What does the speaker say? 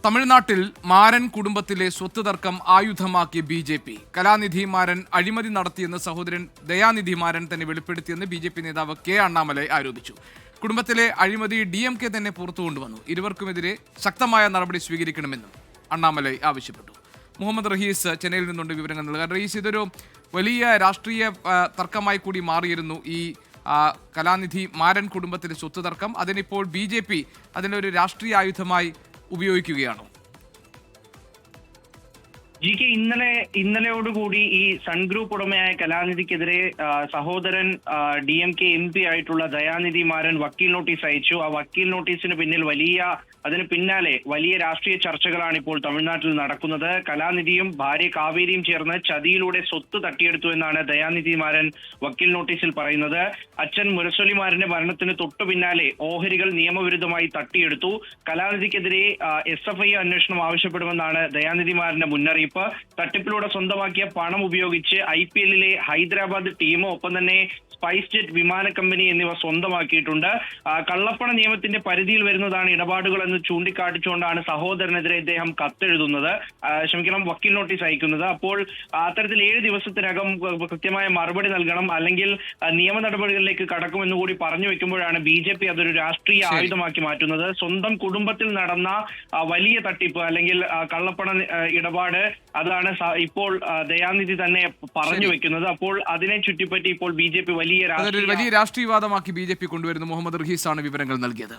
തമിഴ്നാട്ടിൽ മാരൻ കുടുംബത്തിലെ സ്വത്ത് തർക്കം ആയുധമാക്കി ബി.ജെ.പി. കലാനിധി മാരൻ അഴിമതി നടത്തിയെന്ന് സഹോദരൻ ദയാനിധി മാരൻ തന്നെ വെളിപ്പെടുത്തിയെന്ന് ബി.ജെ.പി. നേതാവ് കെ അണ്ണാമലൈ ആരോപിച്ചു. കുടുംബത്തിലെ അഴിമതി DMK തന്നെ പുറത്തു കൊണ്ടുവന്നു. ഇരുവർക്കുമെതിരെ ശക്തമായ നടപടി സ്വീകരിക്കണമെന്നും അണ്ണാമലൈ ആവശ്യപ്പെട്ടു. മുഹമ്മദ് റഹീസ് ചെന്നൈയിൽ നിന്നുണ്ട് വിവരങ്ങൾ നൽകാൻ. റഹീസ്, ഇതൊരു വലിയ രാഷ്ട്രീയ തർക്കമായി കൂടി മാറിയിരുന്നു ഈ കലാനിധി മാരൻ കുടുംബത്തിലെ സ്വത്ത് തർക്കം. അതിനിപ്പോൾ ബി.ജെ.പി. അതിനൊരു രാഷ്ട്രീയ ആയുധമായി ഉപയോഗിക്കുകയാണോ? GK, ഇന്നലെയോടുകൂടി ഈ സൺ ഗ്രൂപ്പ് ഉടമയായ കലാനിധിക്കെതിരെ സഹോദരൻ DMK MP ആയിട്ടുള്ള ദയാനിധി മാരൻ വക്കീൽ നോട്ടീസ് അയച്ചു. ആ വക്കീൽ നോട്ടീസിന് പിന്നിൽ അതിന് പിന്നാലെ വലിയ രാഷ്ട്രീയ ചർച്ചകളാണ് ഇപ്പോൾ തമിഴ്നാട്ടിൽ നടക്കുന്നത്. കലാനിധിയും ഭാര്യ കാവേരിയും ചേർന്ന് ചതിയിലൂടെ സ്വത്ത് തട്ടിയെടുത്തു എന്നാണ് ദയാനിധി മാരൻ വക്കീൽ നോട്ടീസിൽ പറയുന്നത്. അച്ഛൻ മുരസൊലിമാരന്റെ മരണത്തിന് തൊട്ടു പിന്നാലെ ഓഹരികൾ നിയമവിരുദ്ധമായി തട്ടിയെടുത്തു. കലാനിധിക്കെതിരെ SFI അന്വേഷണം ആവശ്യപ്പെടുമെന്നാണ് ദയാനിധി മാരന്റെ മുന്നറിയിപ്പ്. തട്ടിപ്പിലൂടെ സ്വന്തമാക്കിയ പണം ഉപയോഗിച്ച് IPL-ലെ ഹൈദരാബാദ് ടീം, ഒപ്പം തന്നെ സ്പൈസ് ജെറ്റ് വിമാന കമ്പനി എന്നിവ സ്വന്തമാക്കിയിട്ടുണ്ട്. കള്ളപ്പണ നിയമത്തിന്റെ പരിധിയിൽ വരുന്നതാണ് ഇടപാടുകൾ എന്ന് ചൂണ്ടിക്കാട്ടിച്ചുകൊണ്ടാണ് സഹോദരനെതിരെ ഇദ്ദേഹം വക്കീൽ നോട്ടീസ് അയക്കുന്നത്. അപ്പോൾ അത്തരത്തിൽ 7 ദിവസത്തിനകം കൃത്യമായ മറുപടി നൽകണം, അല്ലെങ്കിൽ നിയമ നടപടികളിലേക്ക് കടക്കുമെന്ന് കൂടി പറഞ്ഞു വെക്കുമ്പോഴാണ് BJP അതൊരു രാഷ്ട്രീയ ആയുധമാക്കി മാറ്റുന്നത്. സ്വന്തം കുടുംബത്തിൽ നടന്ന വലിയ തട്ടിപ്പ് അല്ലെങ്കിൽ കള്ളപ്പണ ഇടപാട്, അതാണ് ഇപ്പോൾ ദയാനിധി തന്നെ പറഞ്ഞു വെക്കുന്നത്. അപ്പോൾ അതിനെ ചുറ്റിപ്പറ്റി ഇപ്പോൾ BJP വലിയ രാഷ്ട്രീയവാദമാക്കി BJP കൊണ്ടുവരുന്നു. മുഹമ്മദ് റഹീസാണ് വിവരങ്ങൾ നൽകിയത്.